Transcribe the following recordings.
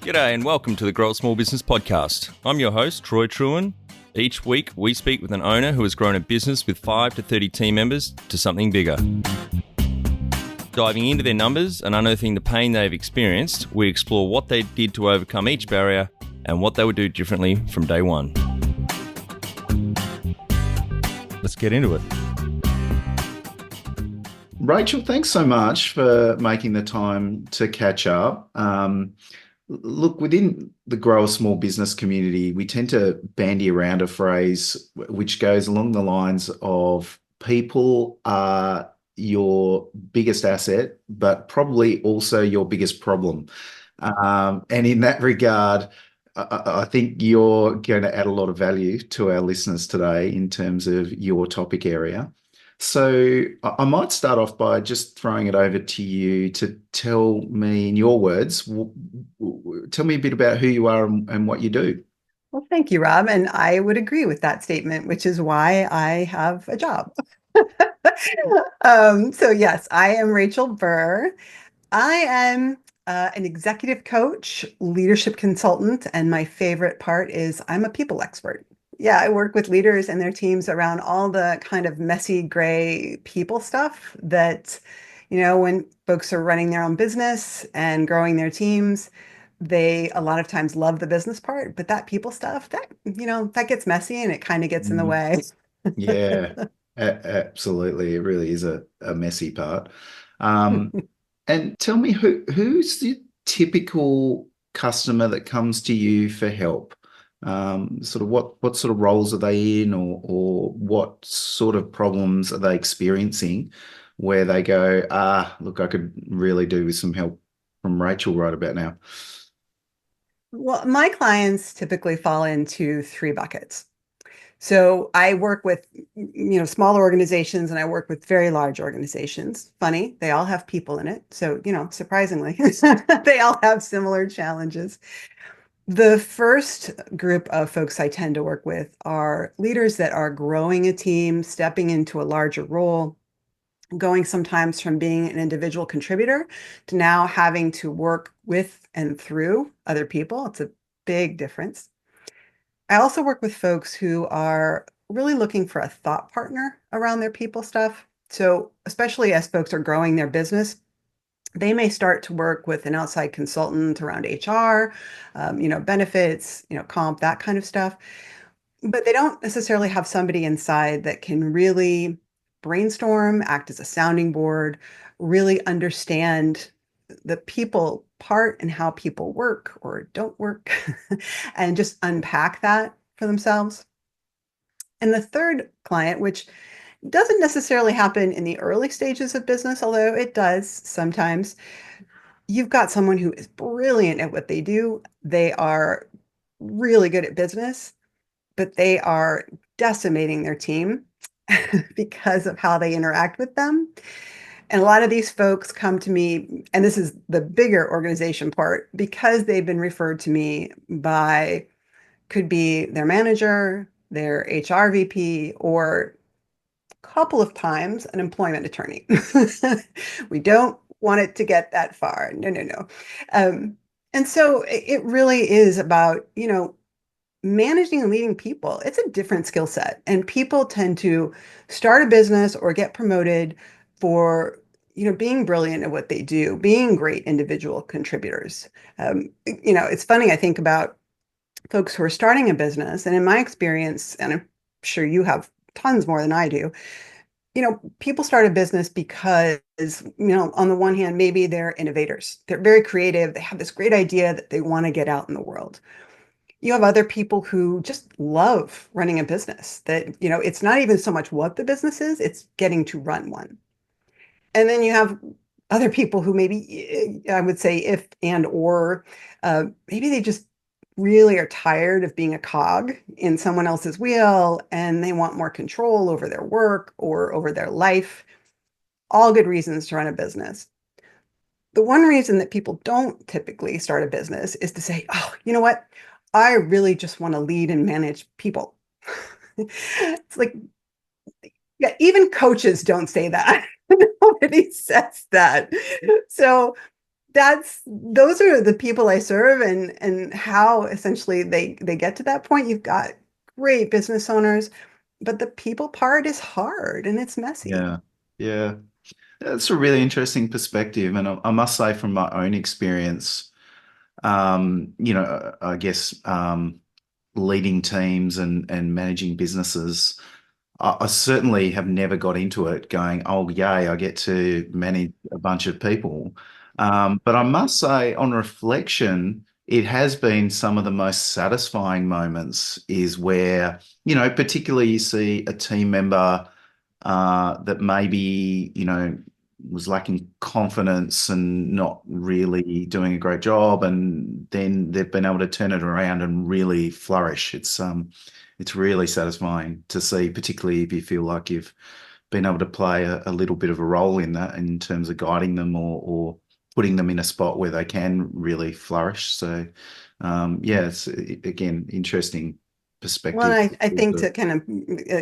G'day and welcome to the Grow a Small Business Podcast. I'm your host, Troy Truen. Each week, we speak with an owner who has grown a business with 5 to 30 team members to something bigger. Diving into their numbers and unearthing the pain they've experienced, we explore what they did to overcome each barrier and what they would do differently from day one. Let's get into it. Rachel, thanks so much for making the time to catch up. Look, within the Grow a Small Business community, we tend to bandy around a phrase which goes along the lines of people are your biggest asset, but probably also your biggest problem. And in that regard, I think you're going to add a lot of value to our listeners today in terms of your topic area. So I might start off by just throwing it over to you to tell me, in your words, tell me a bit about who you are and what you do. Well, thank you, Rob. And I would agree with that statement, which is why I have a job. So yes, I am Rachel Burr. I am an executive coach, leadership consultant, and my favorite part is I'm a people expert. Yeah, I work with leaders and their teams around all the kind of messy, gray people stuff that, when folks are running their own business and growing their teams, they a lot of times love the business part, but that people stuff, that gets messy and it kind of gets in the way. Yeah, absolutely. It really is a messy part. And tell me, who's the typical customer that comes to you for help? Sort of what sort of roles are they in, or what sort of problems are they experiencing where they go, look, I could really do with some help from Rachel right about now? Well, my clients typically fall into three buckets. So I work with, smaller organizations and I work with very large organizations. Funny, they all have people in it. So, surprisingly, they all have similar challenges. The first group of folks I tend to work with are leaders that are growing a team, stepping into a larger role, going sometimes from being an individual contributor to now having to work with and through other people. It's a big difference. I also work with folks who are really looking for a thought partner around their people stuff. So especially as folks are growing their business, they may start to work with an outside consultant around HR, benefits, comp, that kind of stuff. But they don't necessarily have somebody inside that can really brainstorm, act as a sounding board, really understand the people part and how people work or don't work, and just unpack that for themselves. And the third client, which doesn't necessarily happen in the early stages of business, although it does sometimes. You've got someone who is brilliant at what they do. They are really good at business, but they are decimating their team because of how they interact with them. And a lot of these folks come to me, and this is the bigger organization part, because they've been referred to me by, could be their manager, their HR VP, or couple of times an employment attorney. We don't want it to get that far. No. And so it really is about, managing and leading people. It's a different skill set. And people tend to start a business or get promoted for, being brilliant at what they do, being great individual contributors. It's funny, I think about folks who are starting a business, and in my experience, and I'm sure you have tons more than I do, people start a business because, on the one hand, maybe they're innovators. They're very creative. They have this great idea that they want to get out in the world. You have other people who just love running a business, that, it's not even so much what the business is, it's getting to run one. And then you have other people who maybe, I would say, maybe they just really are tired of being a cog in someone else's wheel and they want more control over their work or over their life. All good reasons to run a business. The one reason that people don't typically start a business is to say, oh, you know what? I really just want to lead and manage people. It's like, yeah, even coaches don't say that. Nobody says that. So those are the people I serve, and how essentially they get to that point. You've got great business owners, but the people part is hard and it's messy. Yeah. Yeah. That's a really interesting perspective. And I must say, from my own experience, I guess leading teams and managing businesses, I certainly have never got into it going, oh, yay, I get to manage a bunch of people. But I must say, on reflection, it has been some of the most satisfying moments is where, particularly you see a team member that maybe, was lacking confidence and not really doing a great job, and then they've been able to turn it around and really flourish. It's really satisfying to see, particularly if you feel like you've been able to play a little bit of a role in that in terms of guiding them or putting them in a spot where they can really flourish. So, yeah, it's again interesting Well, perspective. and I think to kind of,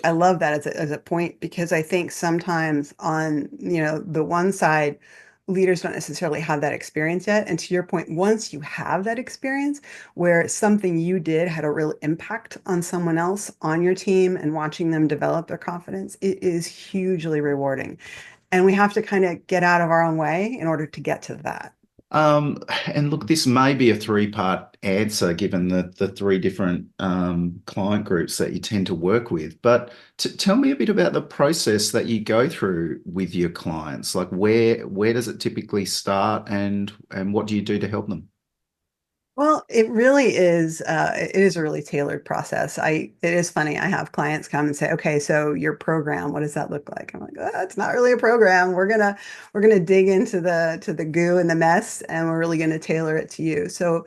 I love that as a point, because I think sometimes on, the one side, leaders don't necessarily have that experience yet. And to your point, once you have that experience where something you did had a real impact on someone else on your team and watching them develop their confidence, it is hugely rewarding. And we have to kind of get out of our own way in order to get to that. And look, this may be a three-part answer given the three different client groups that you tend to work with. But tell me a bit about the process that you go through with your clients. Like where does it typically start, and what do you do to help them? Well, it is a really tailored process. It is funny. I have clients come and say, okay, so your program, what does that look like? I'm like, it's not really a program. We're gonna dig into the goo and the mess, and we're really gonna tailor it to you. So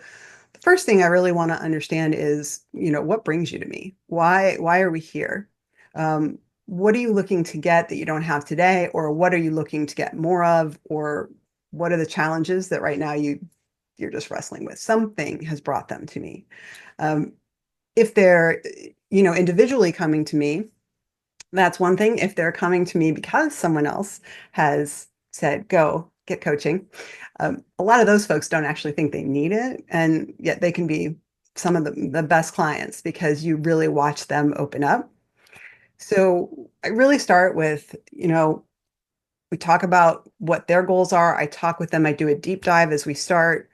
the first thing I really want to understand is, what brings you to me? Why are we here? What are you looking to get that you don't have today? Or what are you looking to get more of? Or what are the challenges that right now you're just wrestling with? Something has brought them to me. Um, if they're, individually coming to me, that's one thing. If they're coming to me because someone else has said, go get coaching, a lot of those folks don't actually think they need it. And yet they can be some of the best clients because you really watch them open up. So I really start with, we talk about what their goals are. I talk with them. I do a deep dive as we start.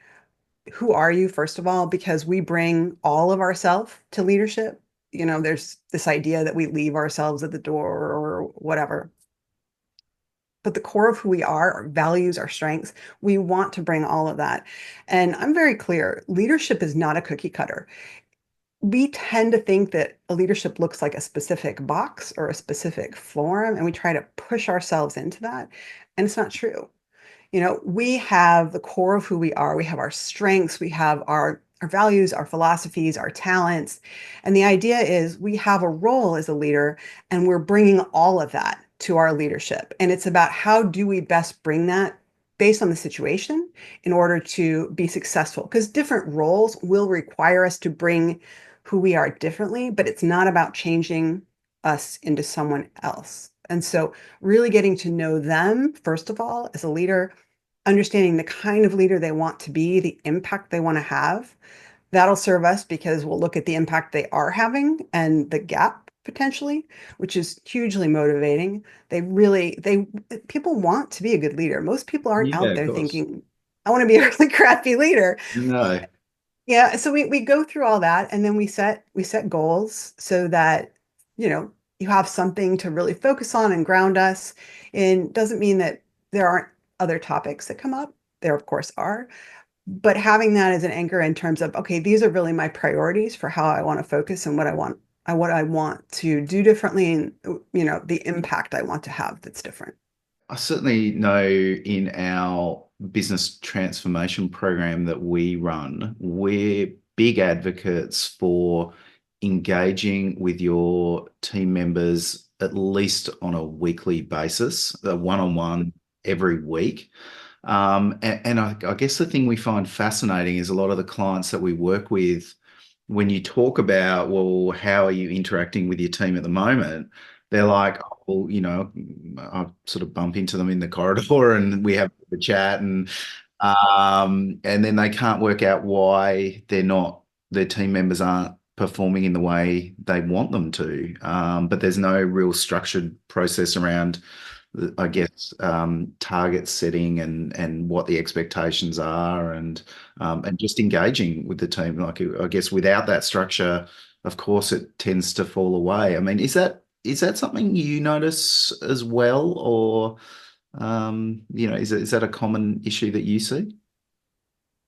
Who are you, first of all? Because we bring all of ourselves to leadership. There's this idea that we leave ourselves at the door or whatever. But the core of who we are, our values, our strengths, we want to bring all of that. And I'm very clear, leadership is not a cookie cutter. We tend to think that a leadership looks like a specific box or a specific form, and we try to push ourselves into that. And it's not true. We have the core of who we are. We have our strengths, we have our values, our philosophies, our talents. And the idea is we have a role as a leader, and we're bringing all of that to our leadership. And it's about how do we best bring that based on the situation in order to be successful? Because different roles will require us to bring who we are differently, but it's not about changing us into someone else. And so, really getting to know them, first of all, as a leader, understanding the kind of leader they want to be, the impact they want to have. That'll serve us because we'll look at the impact they are having and the gap potentially, which is hugely motivating. People want to be a good leader. Most people aren't Yeah, out of there course. thinking, I want to be a really crappy leader. No. Yeah, so we go through all that, and then we set goals so that, you have something to really focus on and ground us. And doesn't mean that there aren't other topics that come up. There, of course, are. But having that as an anchor in terms of, okay, these are really my priorities for how I want to focus and what I want to do differently, and the impact I want to have that's different. I certainly know in our business transformation program that we run, we're big advocates for engaging with your team members at least on a weekly basis, a one-on-one every week. And I guess the thing we find fascinating is a lot of the clients that we work with, when you talk about, well, how are you interacting with your team at the moment? They're like, oh, well, I sort of bump into them in the corridor and we have a chat. And And then they can't work out why their team members aren't performing in the way they want them to. But there's no real structured process around, I guess, target setting and what the expectations are, and just engaging with the team. Like, I guess without that structure, of course, it tends to fall away. I mean, is that something you notice as well, or is that a common issue that you see?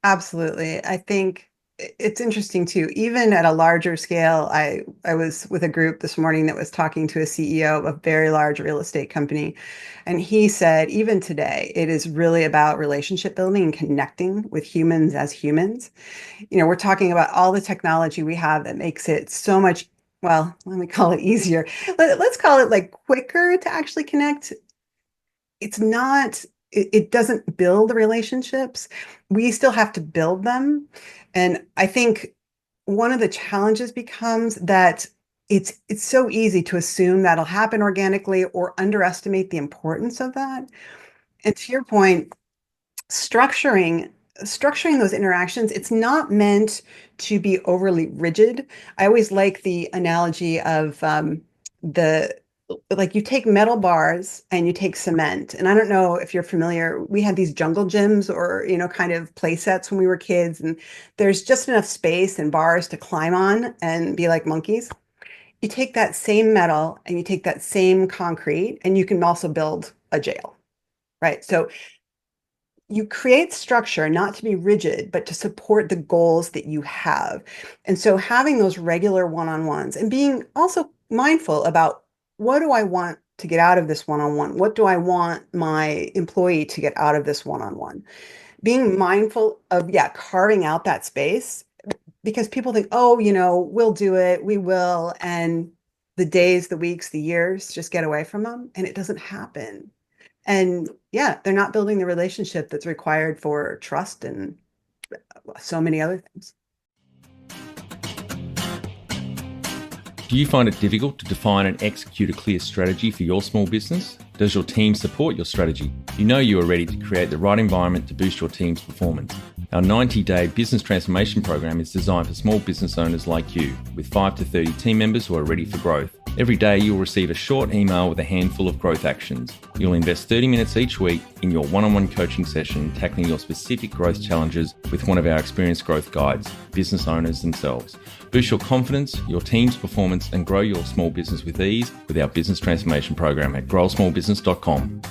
Absolutely. I think it's interesting too. Even at a larger scale, I was with a group this morning that was talking to a CEO of a very large real estate company, and he said, even today, it is really about relationship building and connecting with humans as humans. We're talking about all the technology we have that makes it so much, well, let me call it easier. Let's call it like quicker to actually connect. It's not, it doesn't build relationships. We still have to build them. And I think one of the challenges becomes that it's so easy to assume that'll happen organically or underestimate the importance of that. And to your point, structuring structuring those interactions, it's not meant to be overly rigid. I always like the analogy of the like you take metal bars and you take cement. And I don't know if you're familiar, we had these jungle gyms or, kind of play sets when we were kids, and there's just enough space and bars to climb on and be like monkeys. You take that same metal and you take that same concrete and you can also build a jail, right? So you create structure not to be rigid, but to support the goals that you have. And so having those regular one-on-ones and being also mindful about what do I want to get out of this one-on-one? What do I want my employee to get out of this one-on-one? Being mindful of, yeah, carving out that space because people think, oh, we'll do it, we will. And the days, the weeks, the years just get away from them and it doesn't happen. And yeah, they're not building the relationship that's required for trust and so many other things. Do you find it difficult to define and execute a clear strategy for your small business? Does your team support your strategy? You know you are ready to create the right environment to boost your team's performance. Our 90-day business transformation program is designed for small business owners like you, with 5 to 30 team members who are ready for growth. Every day you'll receive a short email with a handful of growth actions. You'll invest 30 minutes each week in your one-on-one coaching session, tackling your specific growth challenges with one of our experienced growth guides, business owners themselves. Boost your confidence, your team's performance, and grow your small business with ease with our business transformation program at growsmallbusiness.com.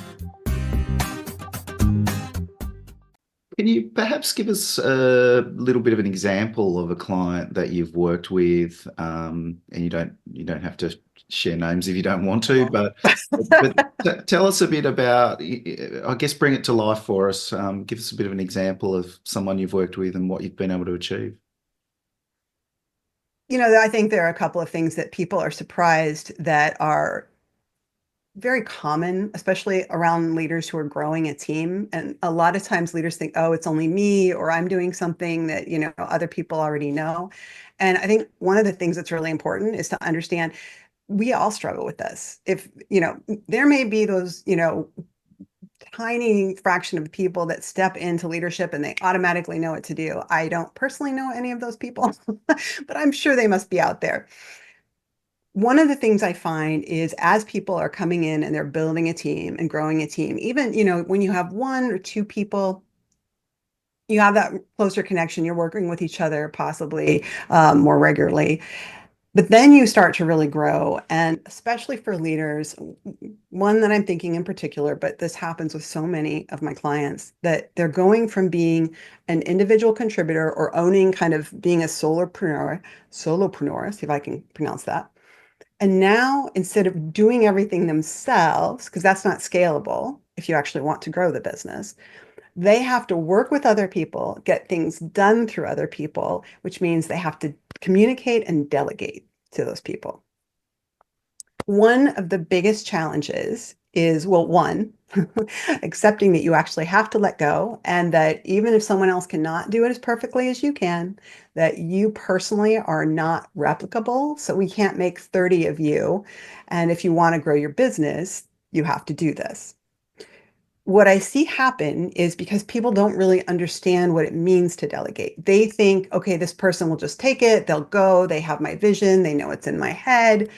Can you perhaps give us a little bit of an example of a client that you've worked with, and you don't have to share names if you don't want to, but tell us a bit about, I guess, bring it to life for us. Give us a bit of an example of someone you've worked with and what you've been able to achieve. I think there are a couple of things that people are surprised that are very common, especially around leaders who are growing a team. And a lot of times leaders think, oh, it's only me, or I'm doing something that, other people already know. And I think one of the things that's really important is to understand we all struggle with this. If, there may be those, tiny fraction of people that step into leadership and they automatically know what to do. I don't personally know any of those people, but I'm sure they must be out there. One of the things I find is as people are coming in and they're building a team and growing a team, even, when you have one or two people, you have that closer connection, you're working with each other possibly more regularly. But then you start to really grow. And especially for leaders, one that I'm thinking in particular, but this happens with so many of my clients, that they're going from being an individual contributor or owning kind of being a solopreneur, see if I can pronounce that. And now instead of doing everything themselves, because that's not scalable if you actually want to grow the business, they have to work with other people, get things done through other people, which means they have to communicate and delegate to those people. One of the biggest challenges is, well, one, accepting that you actually have to let go, and that even if someone else cannot do it as perfectly as you can, that you personally are not replicable. So we can't make 30 of you. And if you want to grow your business, you have to do this. what I see happen is because people don't really understand what it means to delegate. They think, okay, this person will just take it, they'll go, they have my vision, they know it's in my head,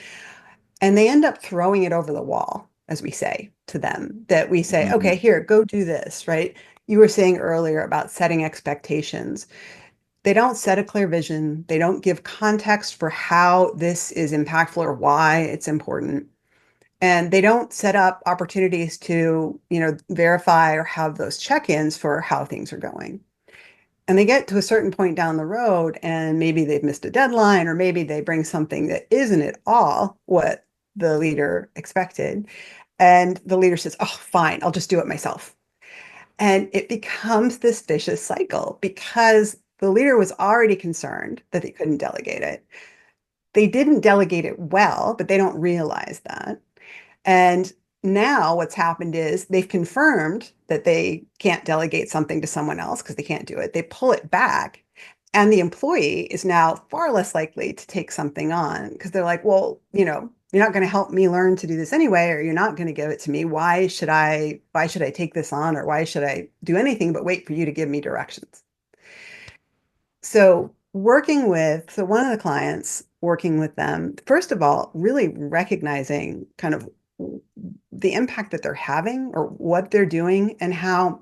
and they end up throwing it over the wall, as we say to them, that we say, okay, Mhm. here, go do this, right? You were saying earlier about setting expectations. They don't set a clear vision. They don't give context for how this is impactful or why it's important. And they don't set up opportunities to, verify or have those check-ins for how things are going. And they get to a certain point down the road and maybe they've missed a deadline or maybe they bring something that isn't at all what the leader expected. And the leader says, oh, fine, I'll just do it myself. And it becomes this vicious cycle because the leader was already concerned that they couldn't delegate it. They didn't delegate it well, but they don't realize that. And now what's happened is they've confirmed that they can't delegate something to someone else because they can't do it. They pull it back. And the employee is now far less likely to take something on because they're like, well, you're not going to help me learn to do this anyway, or you're not going to give it to me. Why should I take this on, or why should I do anything but wait for you to give me directions? So one of the clients, working with them, first of all, really recognizing kind of the impact that they're having or what they're doing and how,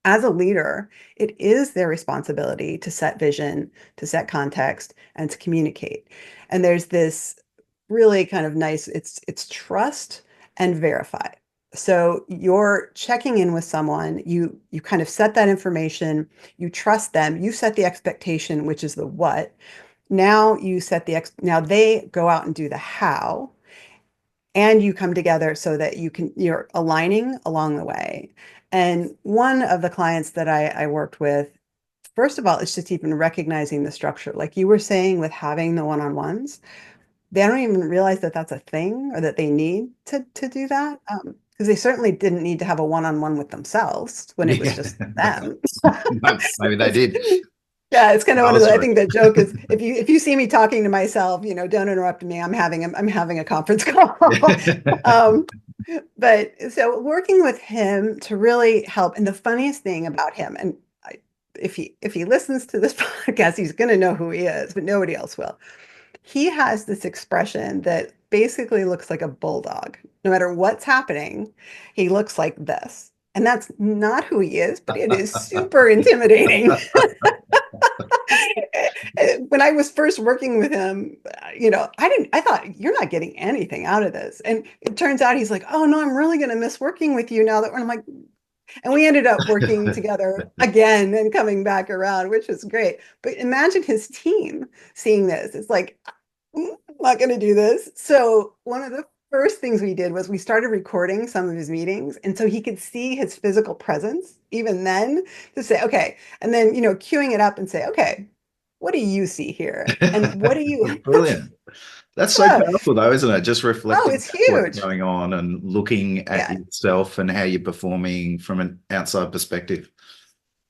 as a leader, it is their responsibility to set vision, to set context, and to communicate. And there's this really kind of nice, it's trust and verify. So you're checking in with someone, you kind of set that information, you trust them, you set the expectation, which is the what. Now they go out and do the how, and you come together so that you're aligning along the way. And one of the clients that I worked with, first of all, it's just even recognizing the structure. Like you were saying with having the one-on-ones, they don't even realize that that's a thing or that they need to do that. Because they certainly didn't need to have a one-on-one with themselves when it was Yeah. just them. Maybe they It's, did. yeah, it's kind of I one of was the, I right. think the joke is if you see me talking to myself, don't interrupt me. I'm having a conference call. Yeah. Um, but so working with him to really help. And the funniest thing about him, and if he listens to this podcast, he's going to know who he is, but nobody else will. He has this expression that basically looks like a bulldog. No matter what's happening, he looks like this. And that's not who he is, but it is super intimidating. When I was first working with him, I thought you're not getting anything out of this. And it turns out he's like, oh no, I'm really going to miss working with you now that I'm like, and we ended up working together again and coming back around, which was great. But imagine his team seeing this. It's like, I'm not going to do this. So one of the first things we did was we started recording some of his meetings. And so he could see his physical presence even then to say, okay, and then, queuing it up and say, okay, what do you see here? And what do you, Brilliant. That's so yeah, powerful, though, isn't it? Just oh, reflecting it's back what's huge. going on and looking at Yeah. yourself and how you're performing from an outside perspective.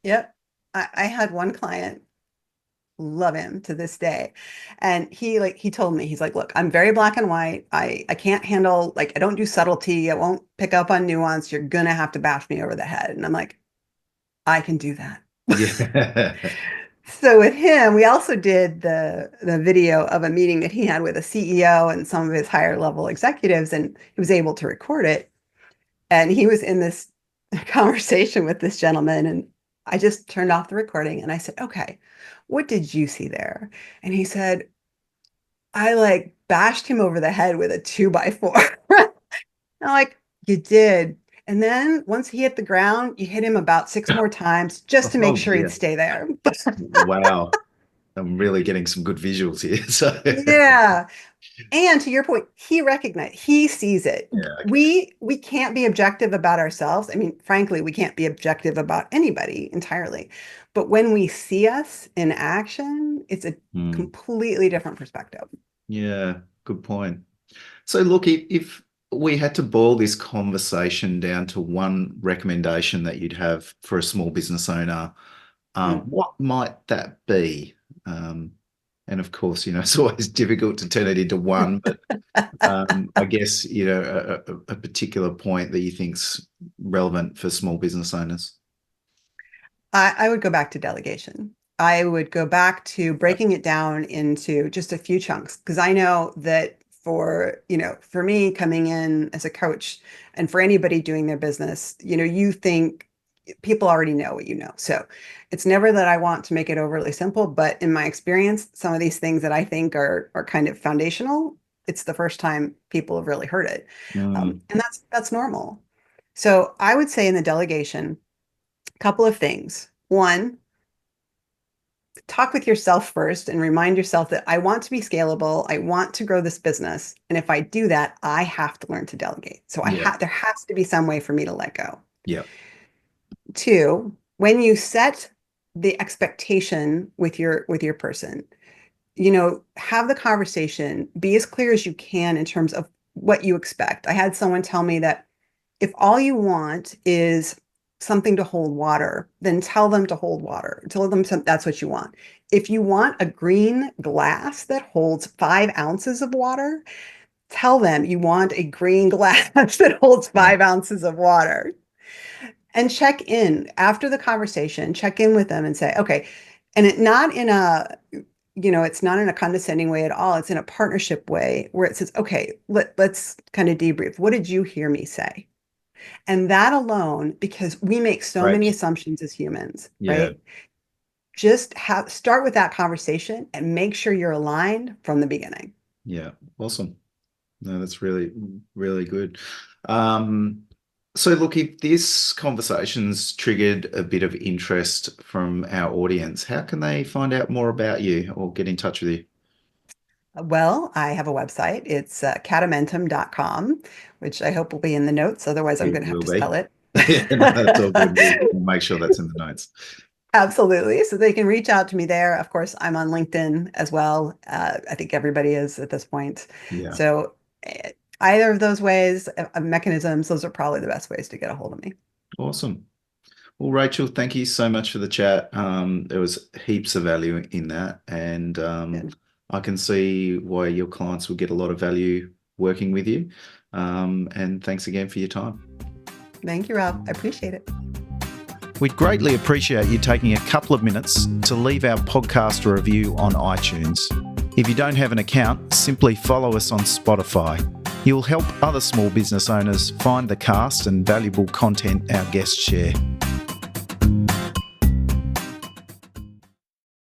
Yep. I had one client, love him to this day. And he told me, he's like, look, I'm very black and white. I can't handle, like, I don't do subtlety. I won't pick up on nuance. You're gonna have to bash me over the head. And I'm like, I can do that. Yeah. So with him, we also did the video of a meeting that he had with a CEO and some of his higher level executives, and he was able to record it. And he was in this conversation with this gentleman, and I just turned off the recording and I said, okay, what did you see there? And he said, I like bashed him over the head with a 2x4. I'm like, you did. And then once he hit the ground, you hit him about 6 more times just to make Oh, sure he'd dear. stay there. Wow. I'm really getting some good visuals here. So, Yeah. And to your point, he sees it. yeah, okay. We can't be objective about ourselves. I mean, frankly, we can't be objective about anybody entirely. But when we see us in action, it's a Hmm. completely different perspective. Yeah, good point. So, look, if we had to boil this conversation down to one recommendation that you'd have for a small business owner, Mm. what might that be? Um, And of course, it's always difficult to turn it into one, but I guess, a particular point that you think's relevant for small business owners. I would go back to delegation. I would go back to breaking it down into just a few chunks, because I know that for me coming in as a coach and for anybody doing their business, you think people already know what you know. So it's never that I want to make it overly simple, but in my experience, some of these things that I think are kind of foundational, it's the first time people have really heard it. Mm, And that's normal. So I would say in the delegation, a couple of things. One, talk with yourself first and remind yourself that I want to be scalable. I want to grow this business. And if I do that, I have to learn to delegate. So yeah. there has to be some way for me to let go. Yeah. Two, when you set the expectation with your person, have the conversation, be as clear as you can in terms of what you expect. I had someone tell me that if all you want is something to hold water, then tell them to hold water. Tell them that's what you want. If you want a green glass that holds 5 ounces of water, tell them you want a green glass that holds 5 ounces of water. And check in after the conversation, check in with them and say, okay, and it's not in a condescending way at all. It's in a partnership way where it says, okay, let's kind of debrief. What did you hear me say? And that alone, because we make so many assumptions as humans, right? Just start with that conversation and make sure you're aligned from the beginning. Yeah. Awesome. No, that's really, really good. So look, if this conversation's triggered a bit of interest from our audience, how can they find out more about you or get in touch with you? Well, I have a website. It's catammentum.com, which I hope will be in the notes. Otherwise, I'm going to have to spell it. Yeah, no, that's all good. We'll make sure that's in the notes. Absolutely. So they can reach out to me there. Of course, I'm on LinkedIn as well. I think everybody is at this point. Yeah. So either of those ways, mechanisms, those are probably the best ways to get a hold of me. Awesome. Well, Rachel, thank you so much for the chat. There was heaps of value in that. And I can see why your clients will get a lot of value working with you. And thanks again for your time. Thank you, Rob. I appreciate it. We'd greatly appreciate you taking a couple of minutes to leave our podcast a review on iTunes. If you don't have an account, simply follow us on Spotify. You'll help other small business owners find the cast and valuable content our guests share.